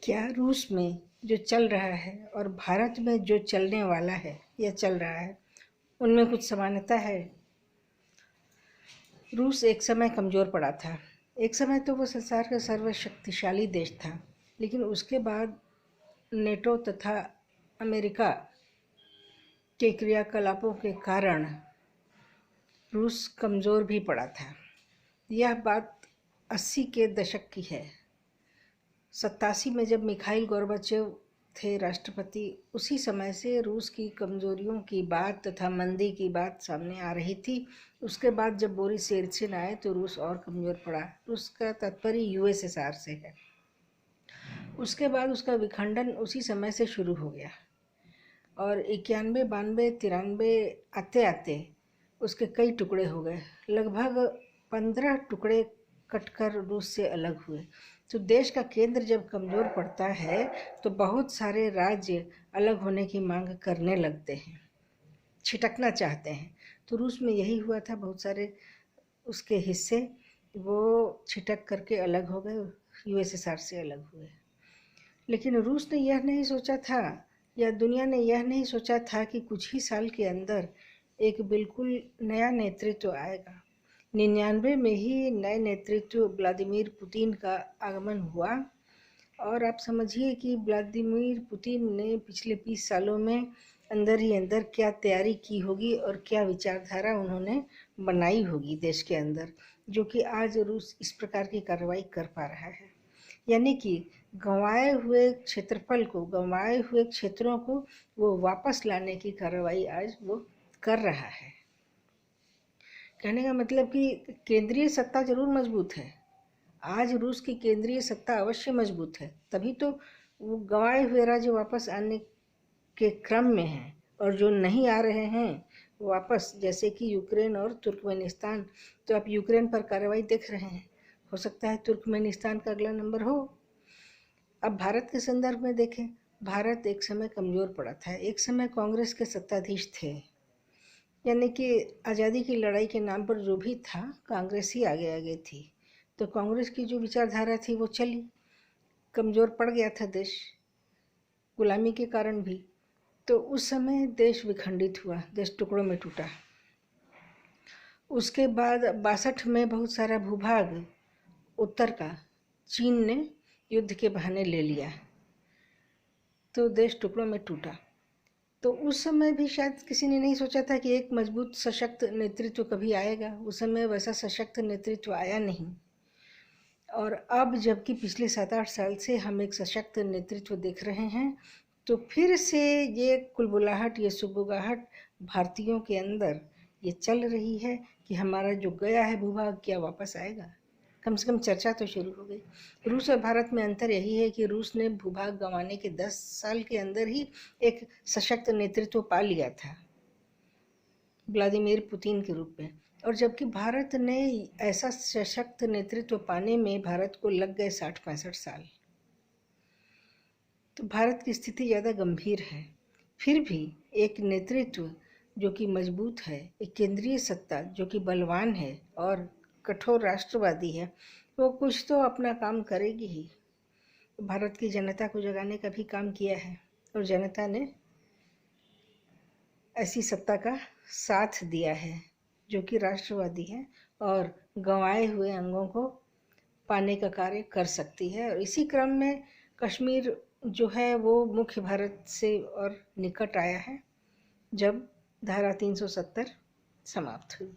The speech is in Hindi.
क्या रूस में जो चल रहा है और भारत में जो चलने वाला है या चल रहा है उनमें कुछ समानता है? रूस एक समय कमज़ोर पड़ा था। एक समय तो वो संसार का सर्वशक्तिशाली देश था, लेकिन उसके बाद नेटो तथा अमेरिका के क्रियाकलापों के कारण रूस कमज़ोर भी पड़ा था। यह बात 80 के दशक की है। 87 में जब मिखाइल गोर्बाचेव थे राष्ट्रपति, उसी समय से रूस की कमज़ोरियों की बात तथा मंदी की बात सामने आ रही थी। उसके बाद जब बोरिस येल्त्सिन आए तो रूस और कमज़ोर पड़ा। रूस का तात्पर्य यूएसएसआर से है। उसके बाद उसका विखंडन उसी समय से शुरू हो गया और 91, 92, 93 आते आते उसके कई टुकड़े हो गए। लगभग 15 टुकड़े कटकर रूस से अलग हुए। तो देश का केंद्र जब कमज़ोर पड़ता है तो बहुत सारे राज्य अलग होने की मांग करने लगते हैं, छिटकना चाहते हैं। तो रूस में यही हुआ था। बहुत सारे उसके हिस्से वो छिटक करके अलग हो गए, यूएसएसआर से अलग हुए। लेकिन रूस ने यह नहीं सोचा था या दुनिया ने यह नहीं सोचा था कि कुछ ही साल के अंदर एक बिल्कुल नया नेतृत्व आएगा। 99 में ही नए नेतृत्व व्लादिमीर पुतिन का आगमन हुआ और आप समझिए कि व्लादिमीर पुतिन ने पिछले 20 सालों में अंदर ही अंदर क्या तैयारी की होगी और क्या विचारधारा उन्होंने बनाई होगी देश के अंदर, जो कि आज रूस इस प्रकार की कार्रवाई कर पा रहा है। यानी कि गंवाए हुए क्षेत्रफल को, गंवाए हुए क्षेत्रों को वो वापस लाने की कार्रवाई आज वो कर रहा है। कहने का मतलब कि केंद्रीय सत्ता जरूर मजबूत है। आज रूस की केंद्रीय सत्ता अवश्य मजबूत है, तभी तो वो गंवाए हुए राज्य वापस आने के क्रम में हैं। और जो नहीं आ रहे हैं वापस, जैसे कि यूक्रेन और तुर्कमेनिस्तान, तो आप यूक्रेन पर कार्रवाई देख रहे हैं। हो सकता है तुर्कमेनिस्तान का अगला नंबर हो। अब भारत के संदर्भ में देखें, भारत एक समय कमज़ोर पड़ा था। एक समय कांग्रेस के सत्ताधीश थे, यानी कि आज़ादी की लड़ाई के नाम पर जो भी था, कांग्रेस ही आगे आगे थी। तो कांग्रेस की जो विचारधारा थी वो चली। कमज़ोर पड़ गया था देश, गुलामी के कारण भी। तो उस समय देश विखंडित हुआ, देश टुकड़ों में टूटा। उसके बाद 62 में बहुत सारा भूभाग उत्तर का चीन ने युद्ध के बहाने ले लिया, तो देश टुकड़ों में टूटा। तो उस समय भी शायद किसी ने नहीं सोचा था कि एक मजबूत सशक्त नेतृत्व कभी आएगा। उस समय वैसा सशक्त नेतृत्व आया नहीं। और अब जबकि पिछले 7-8 साल से हम एक सशक्त नेतृत्व देख रहे हैं, तो फिर से ये कुलबुलाहट, ये सुगबुगाहट भारतीयों के अंदर ये चल रही है कि हमारा जो गया है भूभाग क्या वापस आएगा। कम से कम चर्चा तो शुरू हो गई। रूस और भारत में अंतर यही है कि रूस ने भूभाग गंवाने के 10 साल के अंदर ही एक सशक्त नेतृत्व पा लिया था व्लादिमीर पुतिन के रूप में, और जबकि भारत ने ऐसा सशक्त नेतृत्व पाने में भारत को लग गए 60-65 साल। तो भारत की स्थिति ज़्यादा गंभीर है। फिर भी एक नेतृत्व जो कि मजबूत है, एक केंद्रीय सत्ता जो कि बलवान है और कठोर राष्ट्रवादी है, वो कुछ तो अपना काम करेगी ही। भारत की जनता को जगाने का भी काम किया है और जनता ने ऐसी सत्ता का साथ दिया है जो कि राष्ट्रवादी है और गंवाए हुए अंगों को पाने का कार्य कर सकती है। और इसी क्रम में कश्मीर जो है वो मुख्य भारत से और निकट आया है जब धारा 370 समाप्त हुई।